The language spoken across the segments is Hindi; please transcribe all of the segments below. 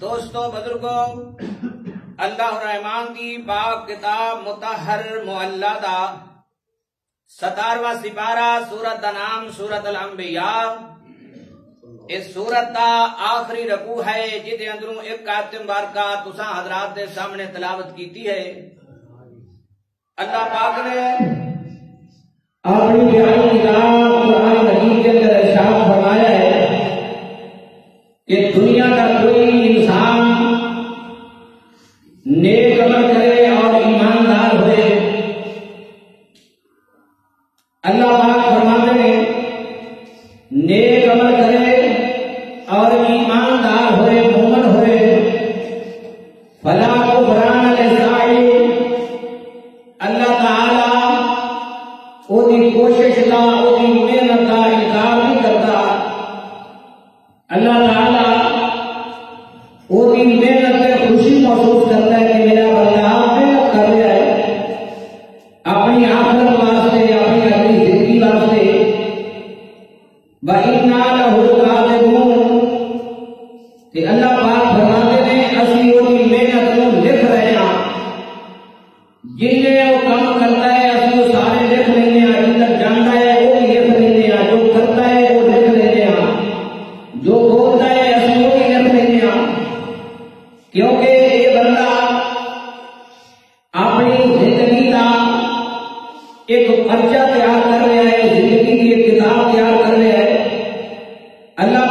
दोस्तों बुजुर्गों, अल्लाह रहमान दी पाक किताब मुतहर मुअल्लदा 17वां सिपारा सूरत दा नाम सूरत अल अंबिया। इस सूरत दा आखिरी रकू है जिदे अंदरों एक आयत मुबारका तुसां हजरात दे सामने तिलावत कीती है। अल्लाह पाक ने अपनी प्यारी किताब कुरान हकीम के अंदर इरशाद फरमाया है कि दुनिया का कोई इंसान नेक अमल करे और ईमानदार होए। अल्लाह पाक फरमाते हैं नेक अमल करे और ईमानदार होए, मोमिन होए। फला कुफरान लिसाई, अल्लाह ताला ओदी कोशिश का, ओदी मेहनत का इनकार नहीं करता। अल्लाह ताला ओदी मेहनत से खुशी महसूस करता है कि मेरा बंदा मेहनत कर रहा है अपनी आखिरत वास्ते, अपनी अगली जिंदगी वास्ते। व इन्ना लहु कातिबून, कि अल्लाह पाक फरमाते हैं असली ओदी मेहनत को लिख रहे हैं। जिन्हें वो काम करता है असली वो सारे लिख लेने हैं, जिधर जानता है वो भी लिख लेने हैं, जो करता है वो लिख लेने हैं, जो बोलता है असली वो भी लिख लेने हैं। क्योंकि ये बंदा अपनी जिंदगी का एक पर्चा तैयार कर रहा है, जिंदगी की एक किताब तैयार कर रहा है। अल्लाह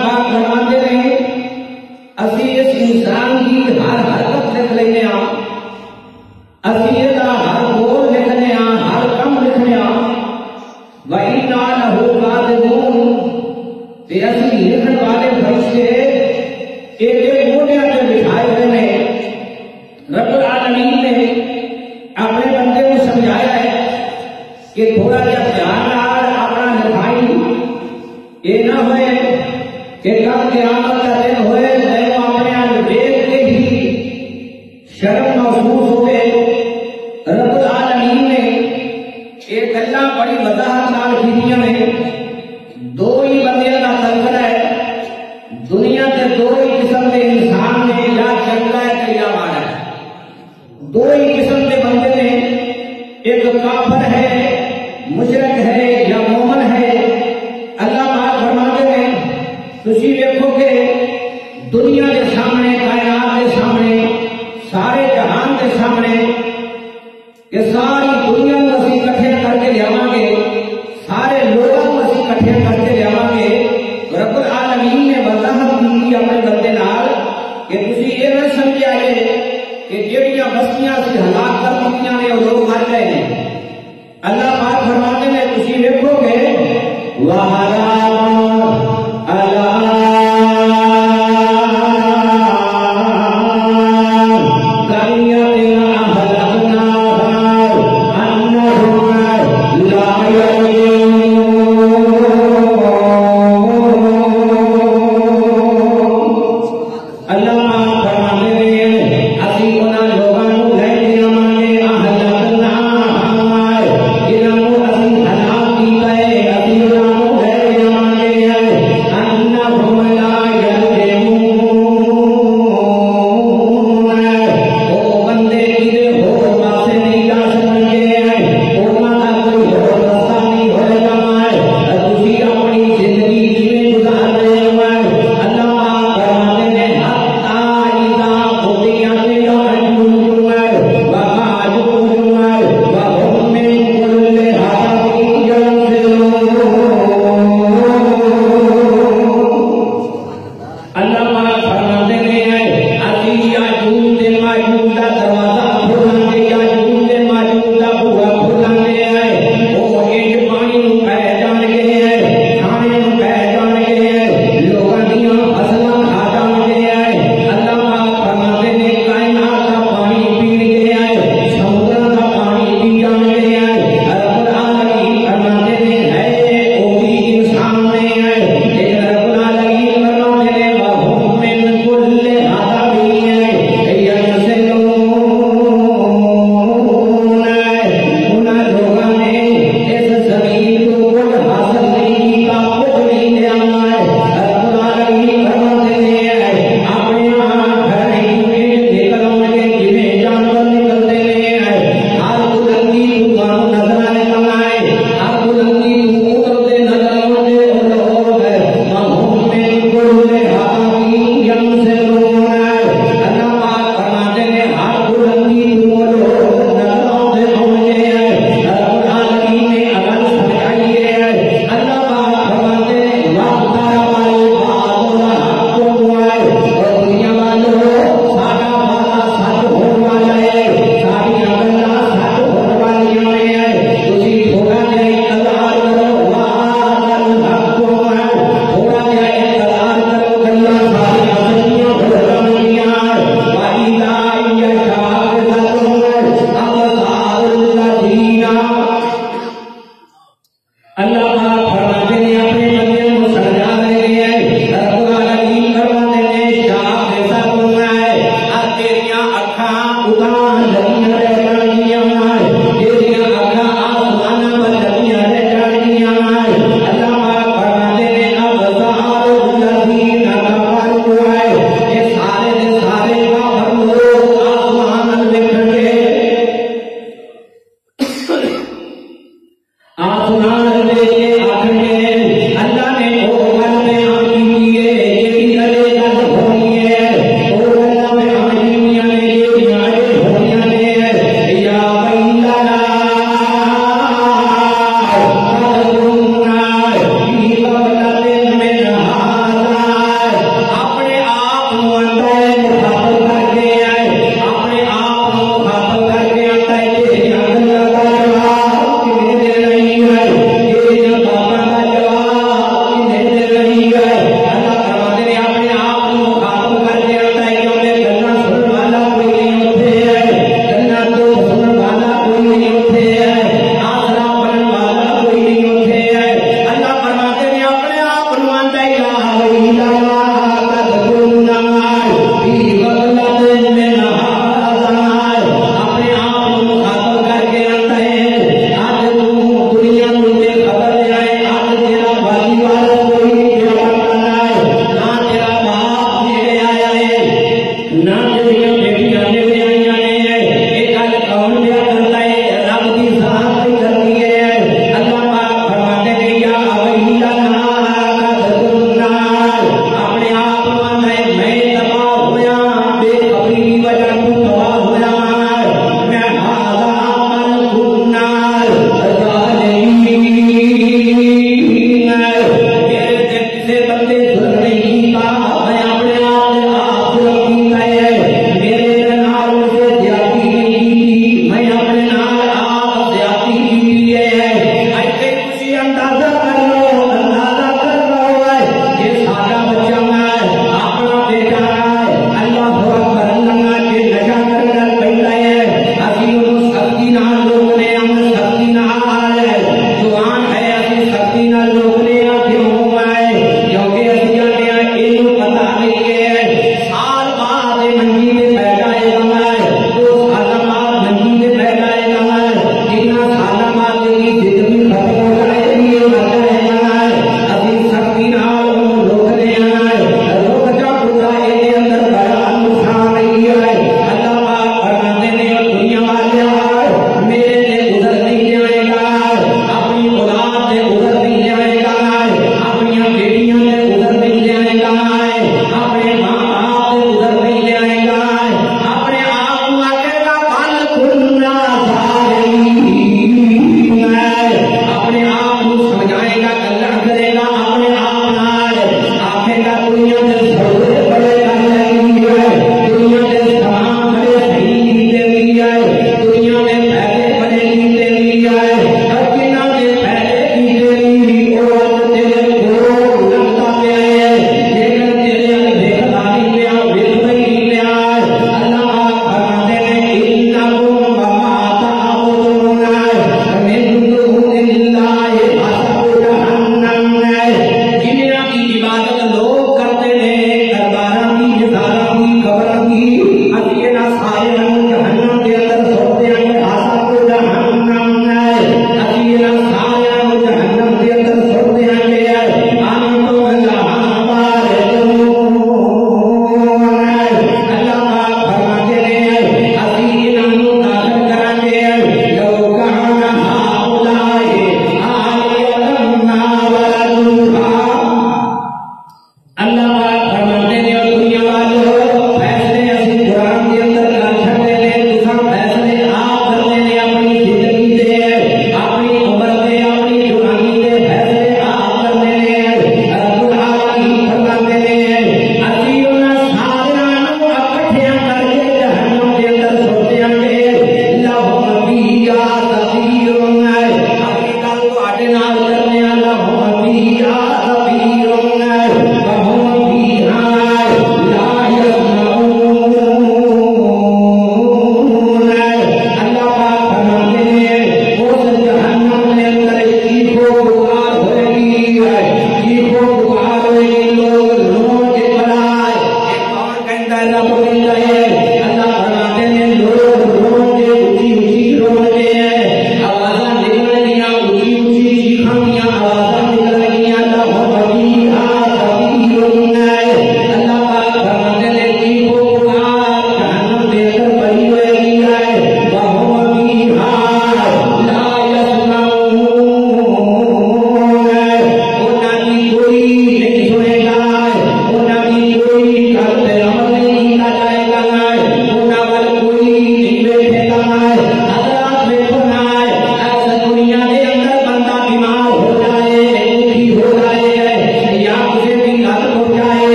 इंसान की हर हरकत लिख लेने असी हर बोल लिखने हर कम लिखने वही ना लहू ते असी लिखने वाले फरिश्ते एक मोटिया से बिठाए हुए ने रब्बुल आलमीन ने अपने बंदे को समझाया है कि थोड़ा सा ध्यान अपना निभाई ये ना होए कि कब क़यामत का दिन होए तो अपने आप देख के ही शर्म महसूस होवे। रब्बुल आलमीन ने ये गल्लां बड़ी वजाहत नाल कीतियां ने। दो ही बंदियां का तस्करा है दुनिया के दो ही किस्म के इंसान ने या चंगा है या माड़ा है। दो ही किस्म के बंदे ने एक काफिर है मुशरिक है या मोमिन है। अल्लाह पाक फरमाते हैं तुसी देखोगे दुनिया के सामने कायनात के सामने सारे जहान के सामने ये सारी दुनिया को असी इकट्ठे करके लियावांगे सारे लोगों को असी इकट्ठे करके लियावांगे। रब्बुल आलमीन ने वजाहत की अपने बंदे नाल कि तुसी ये ना समझिया कि जेड़ियां बस्तियां से हलाक कर दित्तियां ने लोग मर गए हैं। अल्लाह पाक फरमाते हैं तुसी देखोगे वहरा अला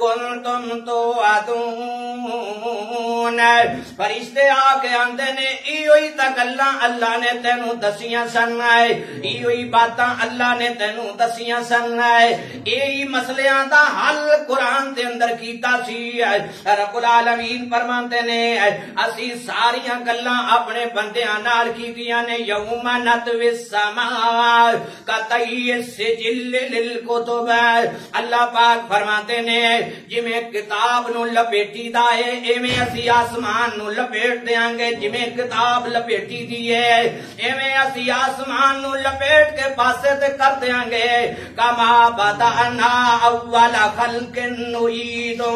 कुंतुम तुअदून फरिश्ते आके आंदे ने इहो ही तां गल्लां अल्लाह ने तेनू दसियां सन इहो ही बातां अल्लाह ने तेनू दसियां सन यही मसलियां दा हल कुरान दे अंदर कीता सी। रब्बुल आलमीन फरमांदे ने असी सारियां गल्लां अपने बंदियां नाल कीतियां ने यौमा नतविस समा कतई सिजिल लिल कुतुब। अल्लाह पाक फरमाते ने जिमें किताब नू लपेटी दा है एवें असी आसमान नू लपेट देंगे, जिमें किताब लपेटी दी है एवें असी आसमान नू लपेट के पासे ते कर देंगे। कमा बदाना अव्वल खल्किन नुईदु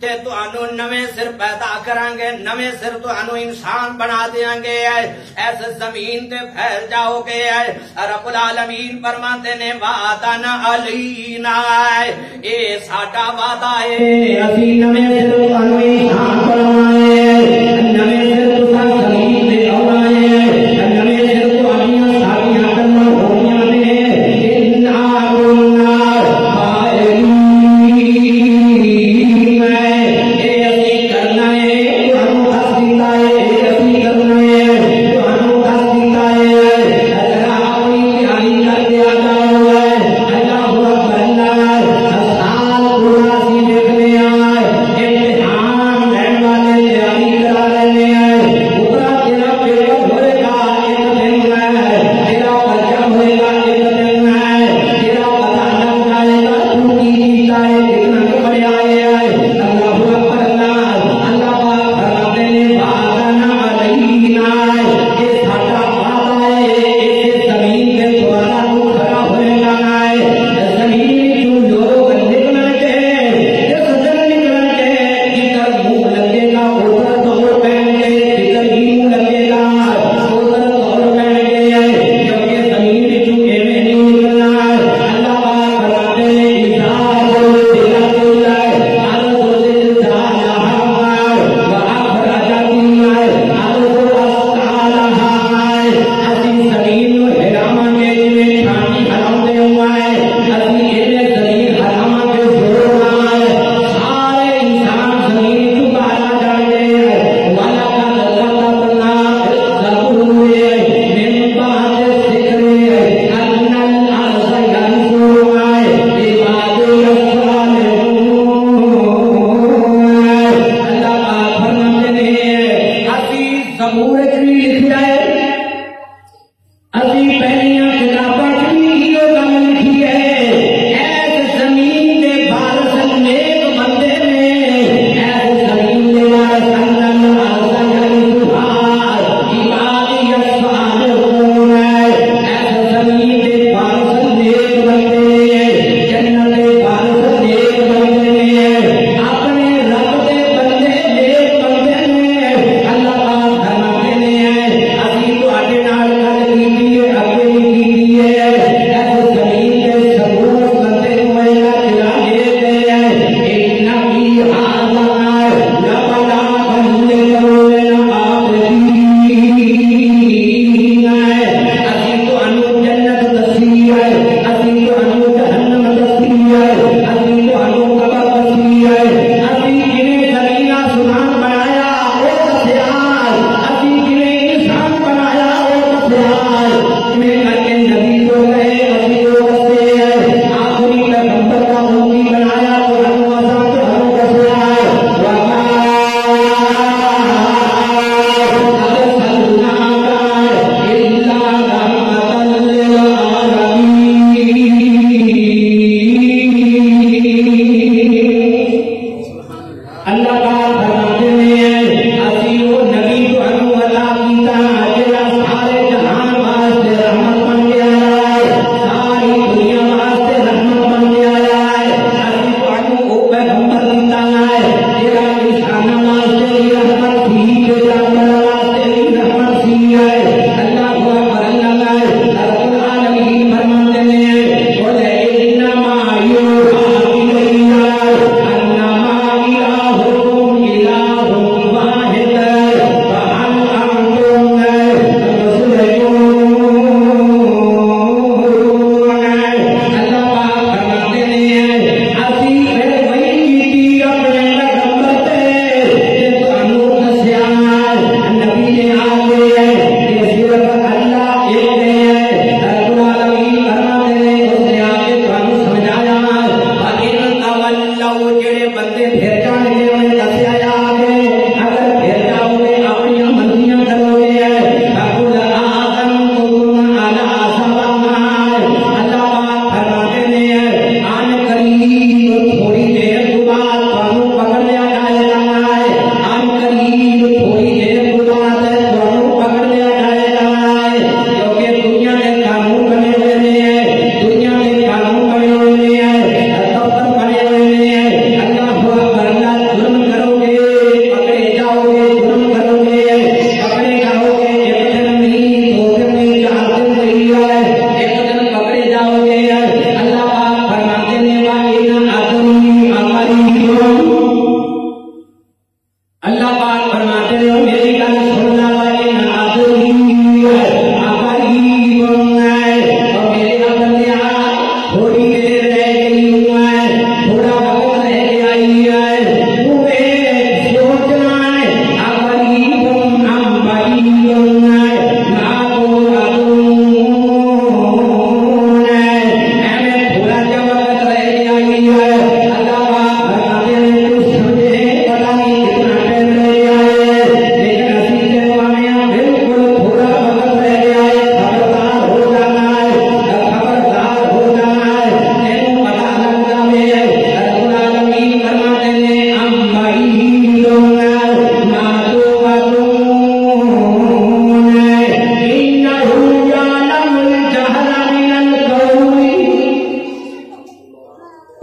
ते तुहानू नवे सिर पैदा करांगे, नवे सिर तुहानू इंसान बना देंगे, ऐसे जमीन ते फैल जाओगे। रब्बुल आलमीन फरमाते ने वादन अलीना ए साडा वादा है असी नवे सिर तुहानू इंसान बनाए, नवे सिर तुहानू जमीन ते आए, नवे सिर तुहानियां सारियां गल्लां होणियां ने। इन्ना कुन्ना फाइलीन ए असी करना है तुहानू दस दिता है, असी करना है तुहानू दस दिता है। जरा अपनी ध्यानी करके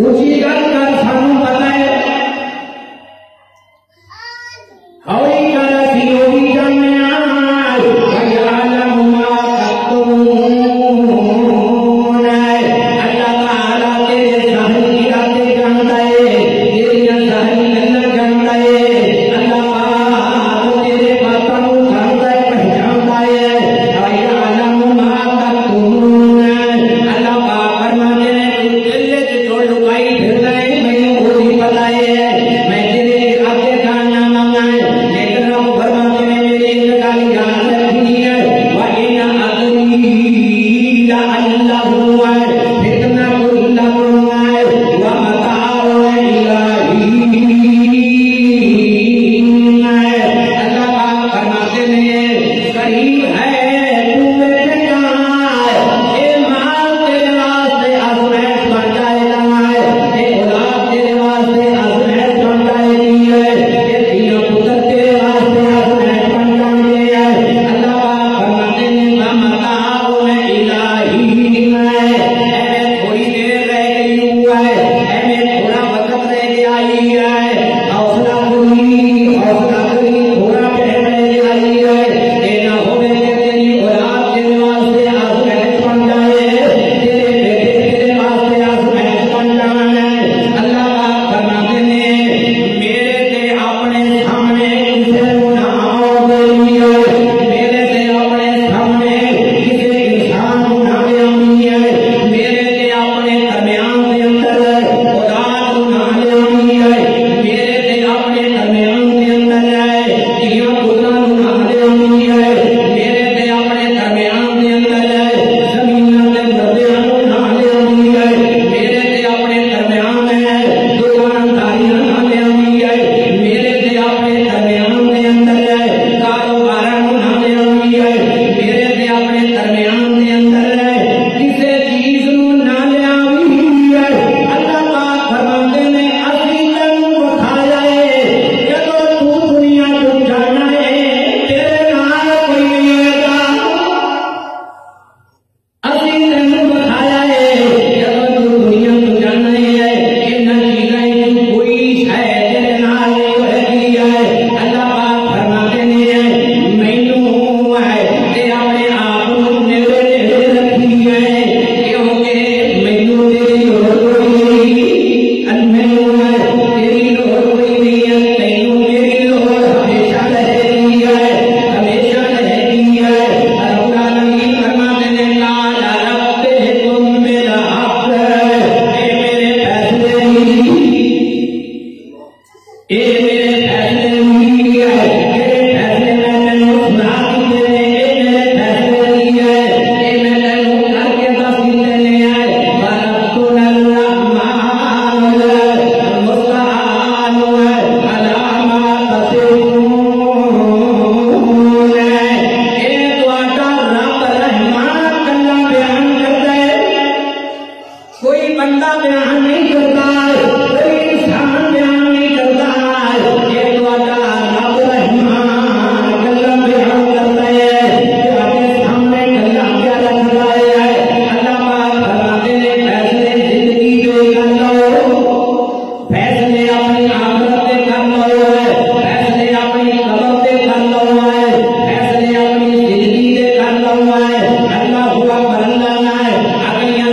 उसी गल का सानू पता है हौली कर असी ओही जाने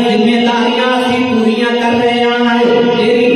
जिम्मेदारियां पूरियां कर रहे हैं।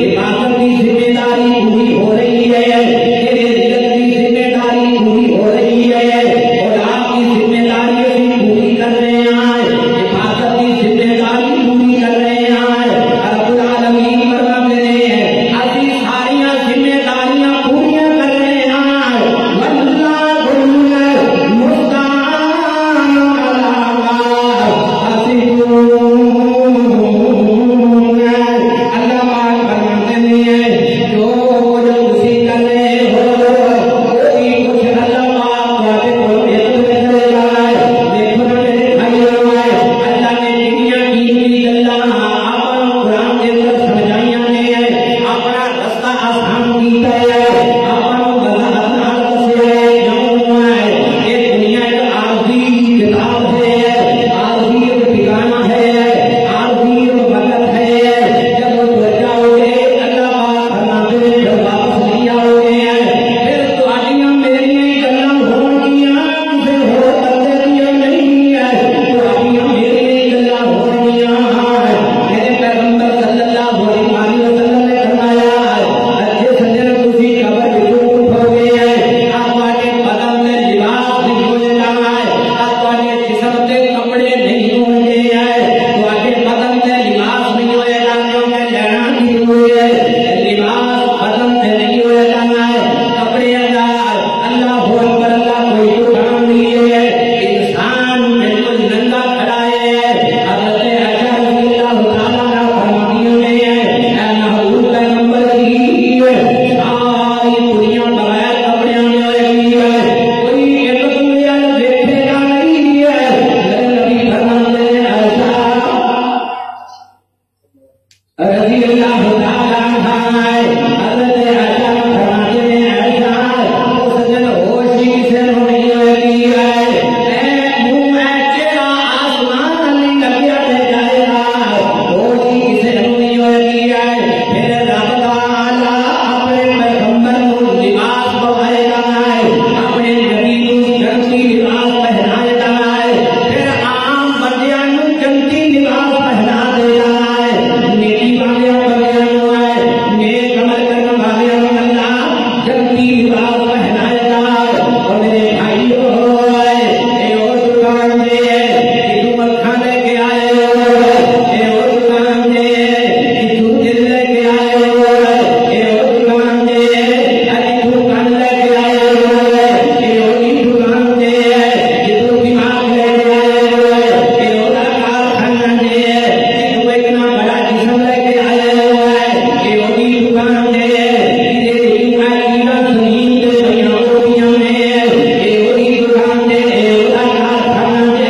रज़ी अल्लाह तआला अन्हा हज़रत आयशा फरमाते हैं, आयशा ओ सजन होश ही किसे नहीं होती है, ए मुंह है चेहरा आसमान अली लगिया ले जाएगा, होश ही किसे नहीं होती है। फिर रब ताला अपने पैगंबर को लिबास पहनाएगा है, अपने नबी को जन्नती लिबास पहनाएगा है, फिर आम बंदियां को जन्नती लिबास पहना देगा है। नेकी वाले बंदियां है, नेक अमल करने वाले अल्लाह जन्नती लिबास पहनाएगा। और मेरे भाइयों ए और दुकान दे कि तुम अखा लेके आए हो, ए और दुकान दे कि तुम दिल लेके आए हो, ए और दुकान दे अरे तुम कान लेके आए हो, ए और दुकान दे कि तुम दिमाग लेके आए हो, ए और कारखाना दे कि तुम इतना बड़ा जिस्म लेके आए हो, ए और दुकान दे कि तेरी आकीदा सुनील दे दुनिया में, ए और दुकान दे ए और कारखाना दे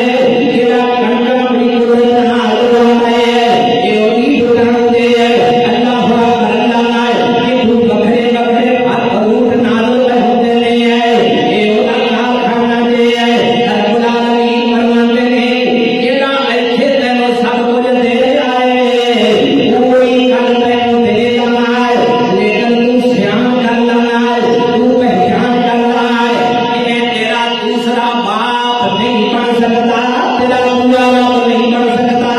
तेरा कंकड़ बड़ी कुदरत हाल है, ए और दुकान दे अल्लाह अल्लाह कि तू बकरे बकरे फल ऊंट नालों में होते नहीं है, ए और कारखाना दे रब्बुल आलमीन फरमाते हैं जेड़ा ऐसे तेनों सब कुछ दे आए कोई कल तेनों दे जाना है, लेकिन तू सियान कर लेना है, तू पहचान कर लेना है कि मैं तेरा दूसरा बाप नहीं बन सकता, तेरा दूसरा बाप नहीं बन सकता,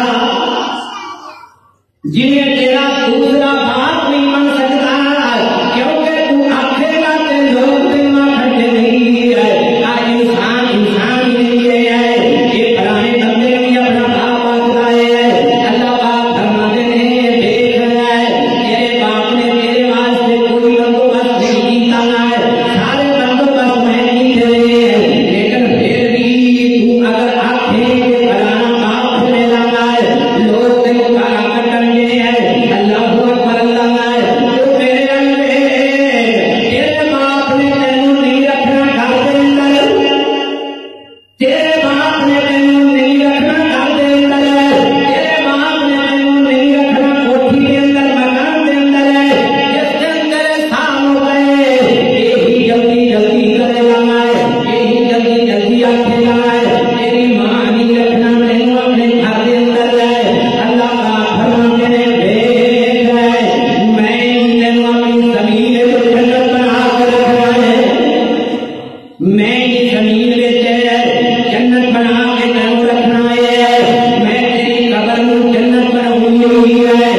जिन्हें तेरा दूसरा बाप नहीं बन सकता, क्योंकि तू आखेगा ते लोग तेरा खड़े नहीं है, इंसान इंसान ही नहीं है, ये पुराने बंदे भी अपना बाप आखता है। अल्लाह पाक फरमाते हैं देख तेरे बाप ने तेरे वास्ते कोई बंदोबस्त नहीं किया है, सारे बंदोबस्त मैं किए हैं, लेकिन फिर भी तू अगर आखे कि फलाना बाप ले लाना है, लोग तेरे गाला कटेंगे है, अल्लाह अकबर अल्लाह है, तो मेरे अंदर तेरे बाप ने तेनू नहीं रखना घर के अंदर, तेरे बाप ने तेनू नहीं रखना घर के अंदर, तेरे बाप ने तेनू नहीं रखना कोठी के अंदर मकान के अंदर, जिसके अंदर साल हो गए यही जल्दी जल्दी करेगा है, यही जल्दी जल्दी आखेगा है, तेरी मां नहीं रखना तेनू अपने घर के अंदर है। अल्लाह का फरमाते हैं देख मैं तेनू अपनी जमीन को जन्नत बना कर रखना है, मैं ये जमीन में जन्नत बना के तेनू रखना है, मैं तेरी कब्र में जन्नत बनाई हुई है।